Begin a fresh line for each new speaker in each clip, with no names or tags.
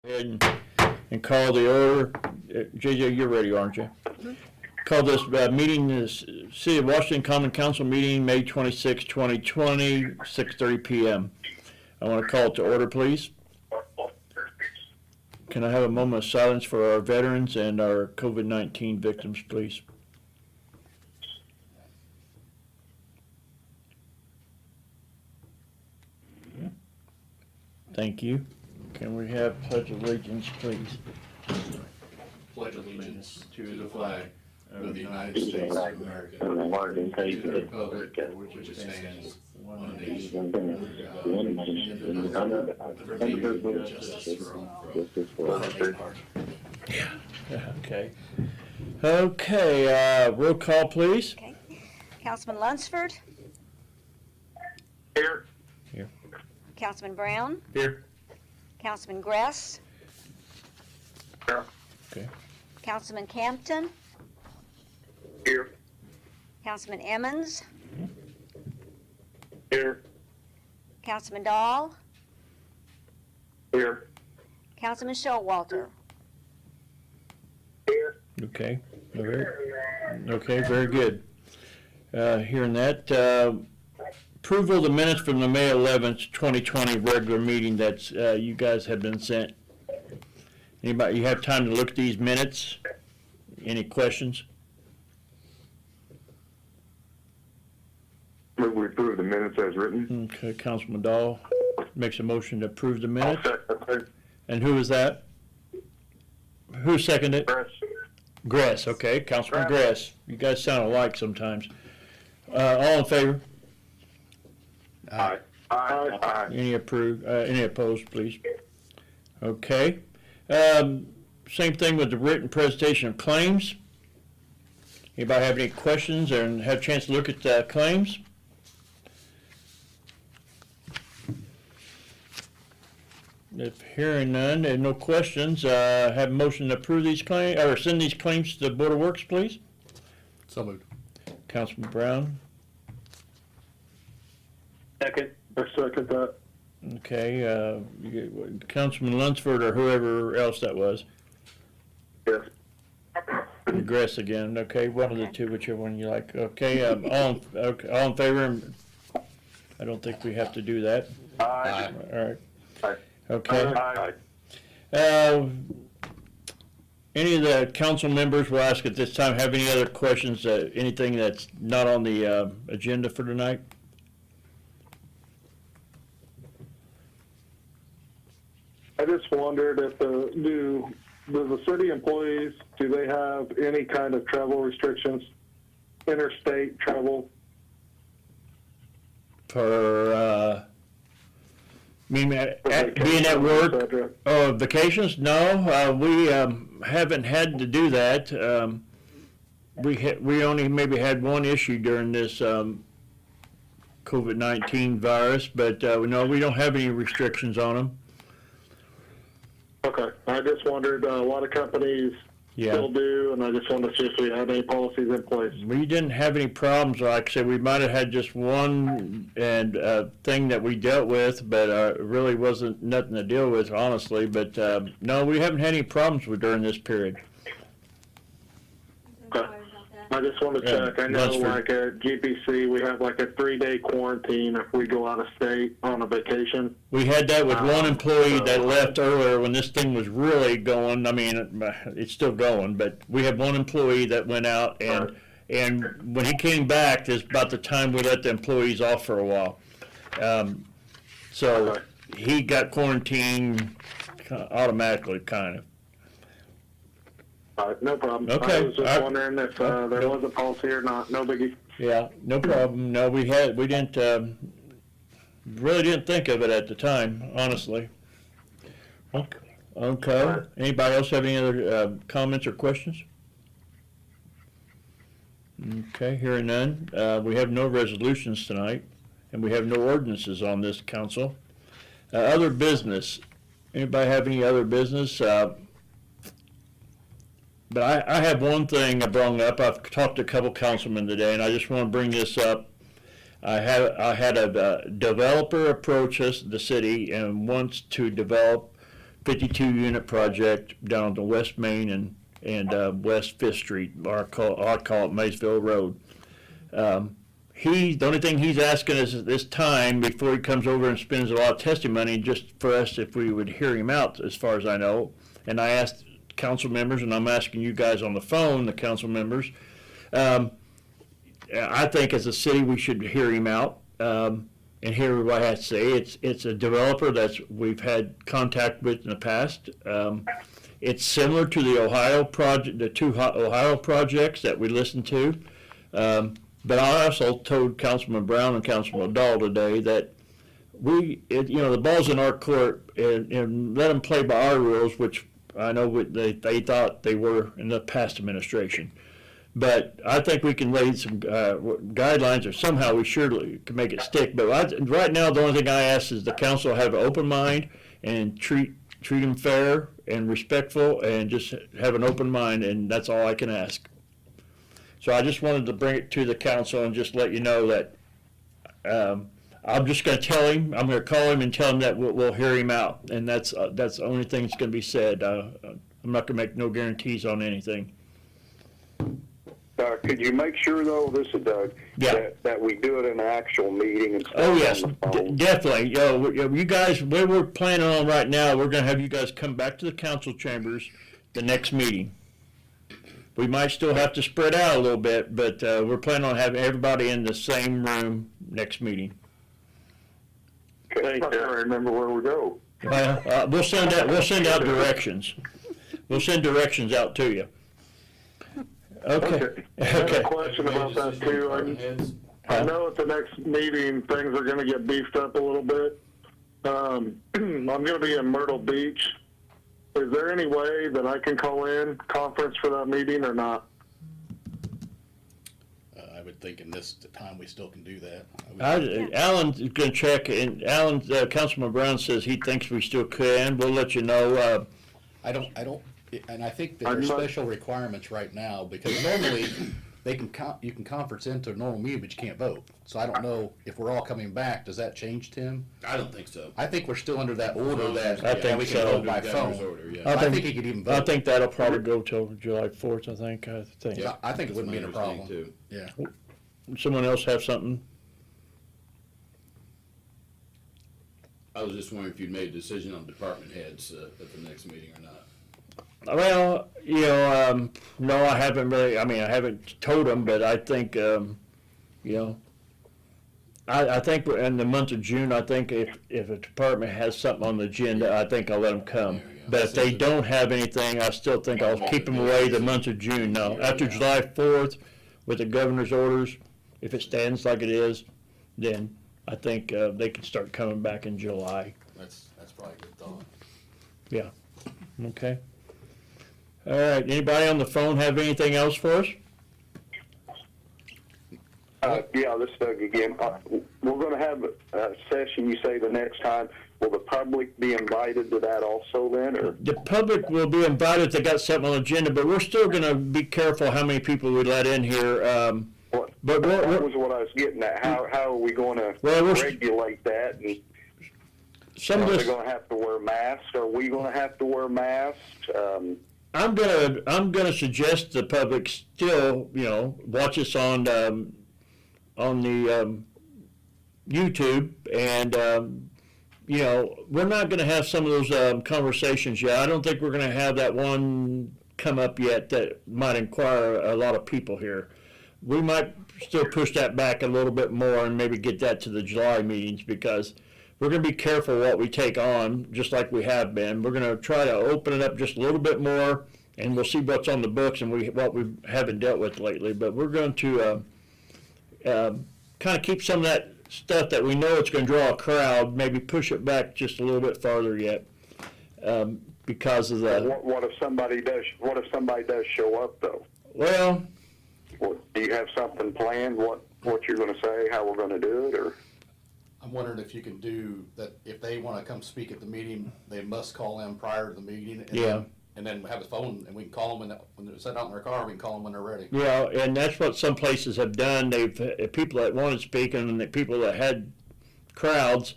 Ahead and call the order. JJ, you're ready, aren't you? Call this meeting, this City of Washington Common Council meeting, May 26, 2020, 6:30 p.m. I want to call it to order, please. Can I have a moment of silence for our veterans and our COVID-19 victims, please? Thank you. Can we have Pledge of Allegiance, please?
Pledge allegiance to the flag of the United States of America, and to the republic which stands one nation under God, indivisible, with liberty and justice for all.
Yeah. Okay. Okay, roll call, please.
Okay. Councilman Lunsford?
Here.
Here.
Councilman Brown?
Here.
Councilman Gress?
Here.
Okay.
Councilman Campton?
Here.
Councilman Emmons?
Here.
Councilman Dahl?
Here.
Councilman Showalter?
Here.
Okay. Okay, very good. Hearing that, approval of the minutes from the May 11th, 2020 regular meeting that you guys have been sent. Anybody, you have time to look at these minutes? Any questions?
Move we approve the minutes as written.
Okay, Councilman Dahl makes a motion to approve the minutes. And who was that? Who seconded it? Gress, okay, Councilman Gress. You guys sound alike sometimes. All in favor?
Aye. Aye.
Any opposed, please? Okay. Same thing with the written presentation of claims. Anybody have any questions and have a chance to look at the claims? If hearing none and no questions, have a motion to approve these claims or send these claims to the Board of Works, please.
So moved.
Councilman Brown.
Second. I second that.
Okay. Councilman Lunsford or whoever else that was.
Yes.
Gress again. Okay, one of the two, whichever one you like. Okay. All in favor? I don't think we have to do that.
Aye.
All right.
Aye.
Okay.
Aye.
Any of the council members will ask at this time have any other questions, anything that's not on the agenda for tonight?
I just wondered if do the city employees, do they have any kind of travel restrictions, interstate travel?
For being at work? Oh, vacations? No, we haven't had to do that. We only maybe had one issue during this COVID-19 virus, but no, we don't have any restrictions on them.
Okay, I just wondered, a lot of companies still do, and I just wanted to see if we had any policies in place.
We didn't have any problems. Like I said, we might have had just one thing that we dealt with, but it really wasn't nothing to deal with, honestly. But no, we haven't had any problems with during this period.
Okay. I just want to check. I know, like at GPC, we have like a 3-day quarantine if we go out of state on a vacation.
We had that with one employee that left earlier when this thing was really going. I mean, it's still going, but we had one employee that went out, and when he came back, is about the time we let the employees off for a while. So he got quarantined automatically, kind of.
No problem.
Okay.
I was just wondering if there was a policy or not. No biggie.
Yeah, no problem. No, we didn't, really didn't think of it at the time, honestly. Okay. Anybody else have any other comments or questions? Okay, hearing none. We have no resolutions tonight, and we have no ordinances on this council. Other business. Anybody have any other business? But I have one thing I brought up. I've talked to a couple councilmen today, and I just want to bring this up. I had a developer approach us, the city, and wants to develop 52 unit project down on the West Main and West Fifth Street, or I call it Maysville Road. The only thing he's asking is this time before he comes over and spends a lot of testimony, just for us if we would hear him out, as far as I know. And I asked council members, and I'm asking you guys on the phone, the council members. I think as a city we should hear him out and hear what he has to say. It's a developer that we've had contact with in the past. It's similar to the Ohio project, the two Ohio projects that we listened to. But I also told Councilman Brown and Councilman Dahl today that the ball's in our court, and let them play by our rules, which I know they thought they were in the past administration. But I think we can lay some guidelines, or somehow we surely can make it stick. But right now, the only thing I ask is the council have an open mind and treat them fair and respectful, and just have an open mind, and that's all I can ask. So I just wanted to bring it to the council and just let you know that I'm just going to tell him, I'm going to call him and tell him that we'll hear him out, and that's the only thing that's going to be said. I'm not going to make no guarantees on anything.
Could you make sure, though, this is Doug,
Yeah.
that we do it in an actual meeting instead
Oh
of
yes,
on the phone?
definitely. You guys, what we're planning on right now, we're going to have you guys come back to the council chambers the next meeting. We might still have to spread out a little bit, but we're planning on having everybody in the same room next meeting.
Okay.
I can't remember where we go.
Well, we'll send out directions. We'll send directions out to you. Okay.
I have a
Okay.
question about that too. I know at the next meeting, things are gonna get beefed up a little bit. I'm gonna be in Myrtle Beach. Is there any way that I can call in conference for that meeting or not?
I would think in this time we still can do that.
Alan's gonna check, and Councilman Brown says he thinks we still can. We'll let you know.
I don't, and I think there are special requirements right now, because normally you can conference into a normal meeting, but you can't vote. So I don't know if we're all coming back. Does that change, Tim?
I don't think so.
I think we're still under that order that
I think
we can
so.
vote by phone.
Order, yeah.
I think he could even vote.
I think that'll probably go till July 4th, I think.
Yeah, I think it wouldn't be a
That's my
problem.
understanding,
Yeah.
Someone else have something?
I was just wondering if you'd made a decision on department heads at the next meeting or not.
Well, no, I haven't really, I haven't told them, but I think, I think in the month of June, I think if a department has something on the agenda, I think I'll let them come.
There you go.
But if they don't have anything, I still think I'll keep them away the month of June. Now, after July 4th, with the governor's orders, if it stands like it is, then I think they can start coming back in July.
That's probably a good thought.
Yeah, okay. All right, anybody on the phone have anything else for us?
Yeah, this is Doug again. We're going to have a session, you say, the next time. Will the public be invited to that also then? Or?
The public will be invited if they got something on the agenda, but we're still going to be careful how many people we let in here. But
that was what I was getting at. How are we going to regulate that? And
some
are
of
they
this,
going to have to wear masks? Are we going to have to wear masks?
I'm gonna suggest the public still, watch us on the YouTube, and we're not gonna have some of those conversations yet. I don't think we're gonna have that one come up yet that might inquire a lot of people here. We might still push that back a little bit more and maybe get that to the July meetings, because we're going to be careful what we take on, just like we have been. We're going to try to open it up just a little bit more, and we'll see what's on the books and what we haven't dealt with lately. But we're going to kind of keep some of that stuff that we know it's going to draw a crowd, maybe push it back just a little bit farther yet, because of the.
What if somebody does? What if somebody does show up though?
Well,
do you have something planned? What you're going to say? How we're going to do it? Or
I'm wondering if you can do that. If they want to come speak at the meeting, they must call in prior to the meeting. And then have a phone, and we can call them when they're set out in their car. We can call them when they're ready.
Yeah, and that's what some places have done. They've people that want to speak and the people that had crowds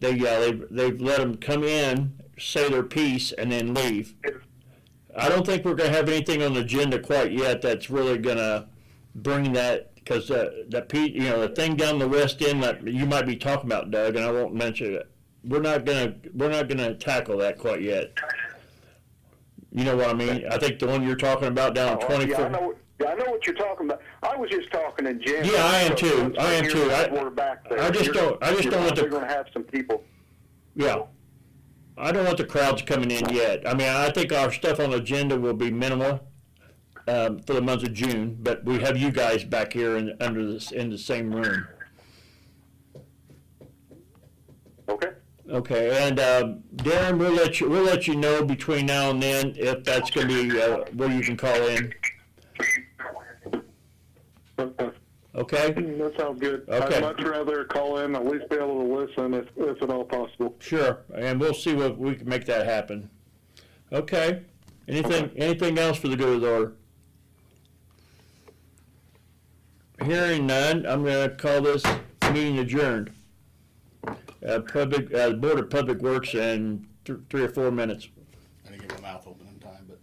they've let them come in, say their piece, and then leave. I don't think we're going to have anything on the agenda quite yet that's really going to bring that, because the thing down the west end that you might be talking about, Doug, and I won't mention it. We're not gonna tackle that quite yet. You know what I mean? I think the one you're talking about down on 24.
I know what you're talking about. I was just talking in general.
Yeah, I am too. I am too.
We're back there.
I just don't want
We're going to have some people.
Yeah. I don't want the crowds coming in yet. I mean, I think our stuff on the agenda will be minimal for the month of June, but we have you guys back here in the same room.
Okay.
Okay, and Darren, we'll let you know between now and then if that's going to be where you can call in. Okay.
That sounds good.
Okay.
I'd much rather call in, at least be able to listen if at all possible.
Sure, and we'll see what we can make that happen. Okay. Anything else for the good of the order? Hearing none, I'm going to call this meeting adjourned. Board of Public Works in 3 or 4 minutes.
I didn't get my mouth open in time, but.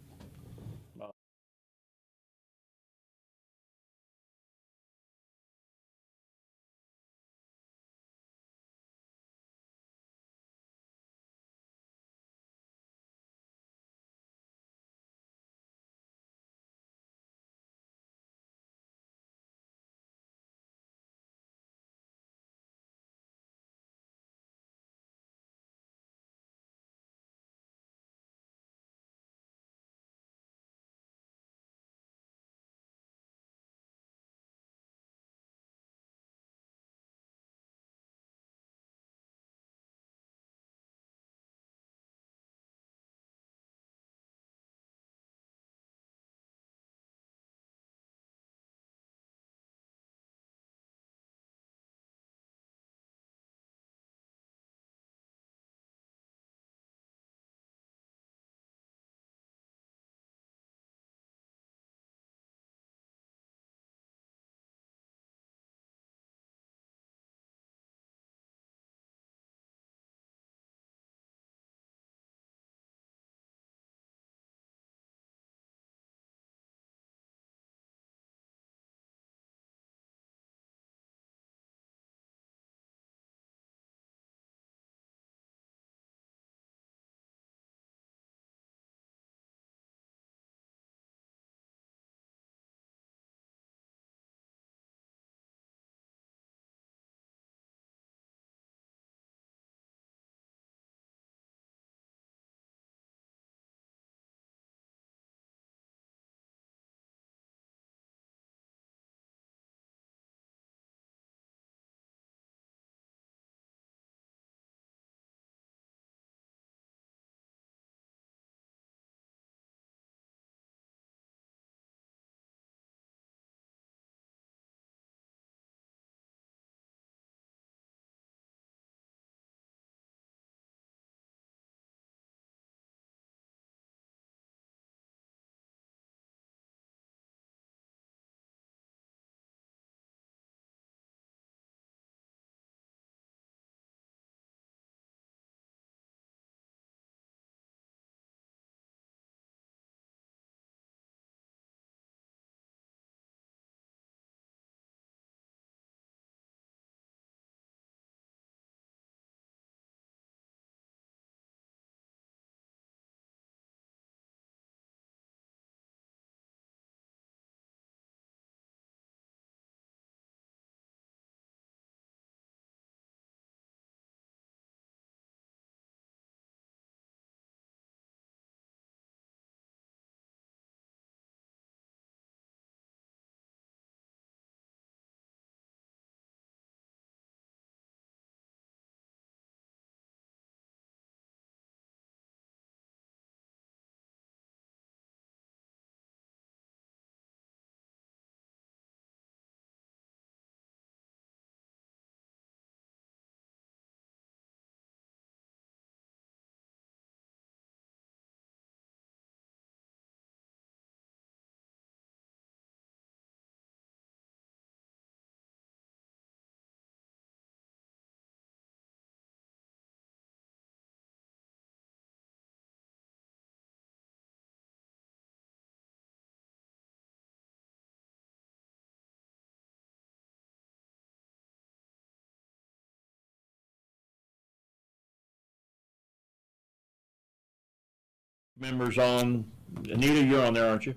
Members on, Anita, you're on there, aren't you?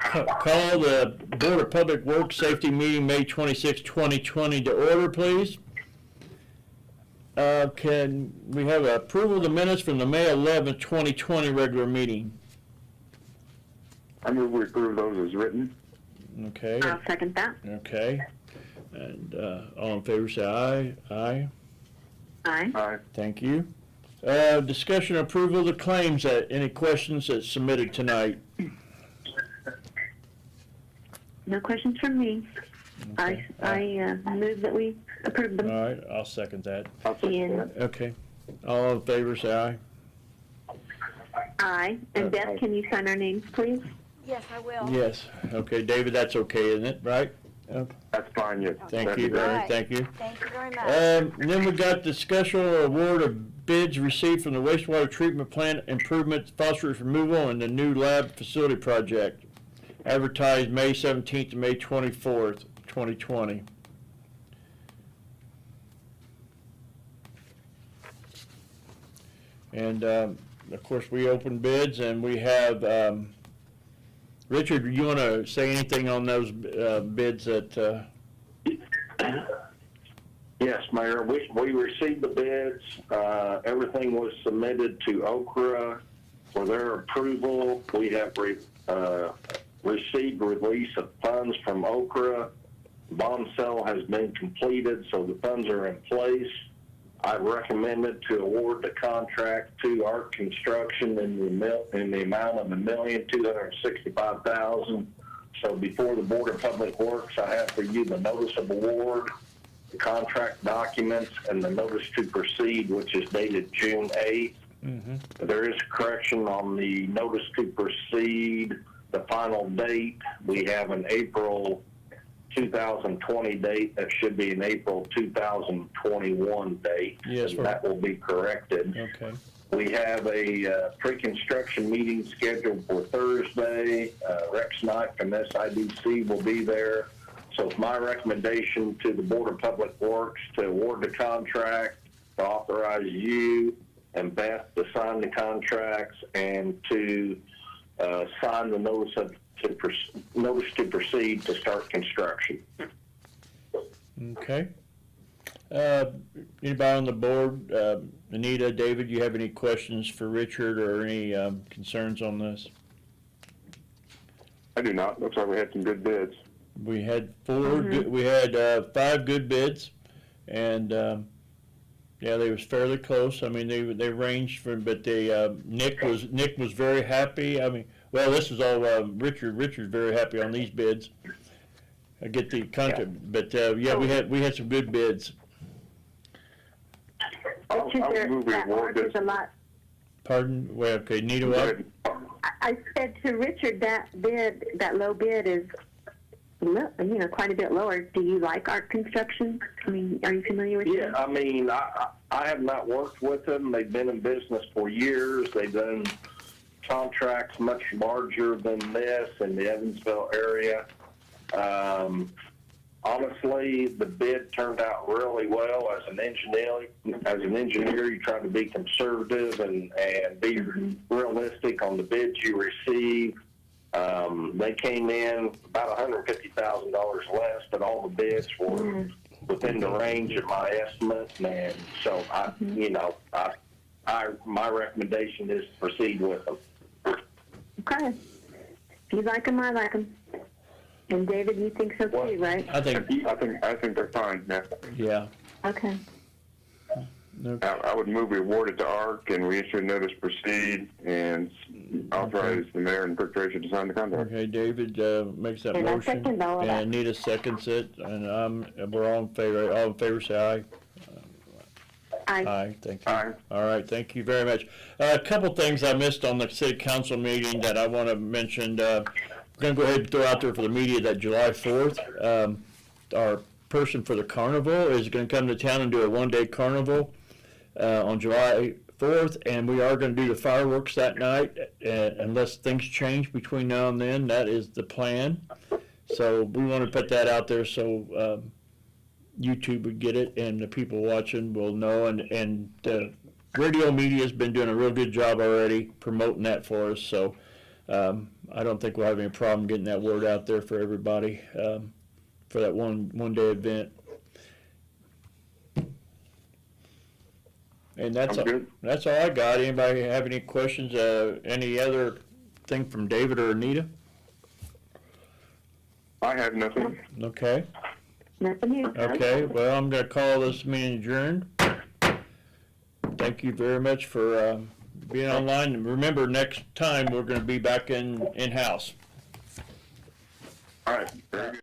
Call the Board of Public Works Safety meeting, May 26, 2020 to order, please. Can we have approval of the minutes from the May 11, 2020 regular meeting?
I move we approve those as written.
Okay.
I'll second that.
Okay. And all in favor say aye. Aye.
Aye.
Aye.
Thank you. Discussion approval of the claims. Any questions that's submitted tonight?
No questions from me.
Okay.
I move that we approve them.
All right, I'll second that.
I'll second
And
that.
Okay. All in favor say aye.
aye. And Beth, can you sign our names, please?
Yes, I will.
Yes. Okay, David, that's okay, isn't it? Right? Okay.
That's fine, yes.
Thank
That'd
you,
be great.
Barry.
Right.
Thank you.
Thank you very much.
Then we got the special award of bids received from the wastewater treatment plant improvement, phosphorus removal, and the new lab facility project. Advertised May 17th to May 24th, 2020. And of course, we opened bids, and we have Richard. You want to say anything on those bids that?
Yes, Mayor, we received the bids. Everything was submitted to Okra for their approval. We have received release of funds from Okra. Bond sale has been completed, so the funds are in place. I recommended to award the contract to Arc Construction in the amount of $1,265,000. So before the Board of Public Works, I have for you the notice of award, the contract documents, and the notice to proceed, which is dated June 8th.
Mm-hmm.
There is a correction on the notice to proceed. The final date, we have an April 2020 date. That should be an April 2021 date.
Yes,
and
sir.
that will be corrected.
Okay.
We have a pre-construction meeting scheduled for Thursday. Rex Knight from SIDC will be there. So it's my recommendation to the Board of Public Works to award the contract, to authorize you and Beth to sign the contracts, and to sign the notice to proceed to start construction.
Okay. Anybody on the board, Anita, David, you have any questions for Richard or any concerns on this?
I do not. Looks like we had some good bids.
We had we had 5 good bids, and yeah, they was fairly close. I mean, they ranged from, but Nick was very happy. I mean, well, this is all Richard. Richard's very happy on these bids. I get the contract, but yeah, we had some good bids.
I would move we
That
award
Arc
this.
is a lot.
Pardon? Well, okay, Nita,
Go
what?
ahead.
I said to Richard that low bid is, quite a bit lower. Do you like Arc Construction? I mean, are you familiar with
Yeah,
them?
I mean, I have not worked with them. They've been in business for years. They've done contracts much larger than this in the Evansville area. Honestly, the bid turned out really well. As an engineer, you try to be conservative and be realistic on the bids you receive. They came in about $150,000 less, but all the bids were within the range of my estimate. And so, my recommendation is to proceed with them.
Okay. If you like them, I like them. And David, you think so too, right?
I think,
I think they're fine. Yeah.
yeah.
Okay.
I would move we award it to Arc and reissue a notice to proceed and authorize the mayor and clerk treasurer to sign the contract.
Okay, David makes that
And I
motion.
second all of that.
And Anita seconds it, and we're all in favor. All in favor, say aye. Aye, thank you.
Aye.
All right, thank you very much. A couple things I missed on the city council meeting that I want to mention. I'm going to go ahead and throw out there for the media that July 4th, our person for the carnival is going to come to town and do a one-day carnival on July 4th, and we are going to do the fireworks that night, unless things change between now and then. That is the plan. So we want to put that out there so YouTube would get it, and the people watching will know, and the radio media's been doing a real good job already promoting that for us, so I don't think we'll have any problem getting that word out there for everybody for that one day event. And that's all,
good.
that's all I got. Anybody have any questions? Any other thing from David or Anita?
I have nothing.
Okay.
Nothing here.
Okay. Well, I'm going to call this meeting adjourned. Thank you very much for being online. And remember, next time we're going to be back in-house.
All right. Very good.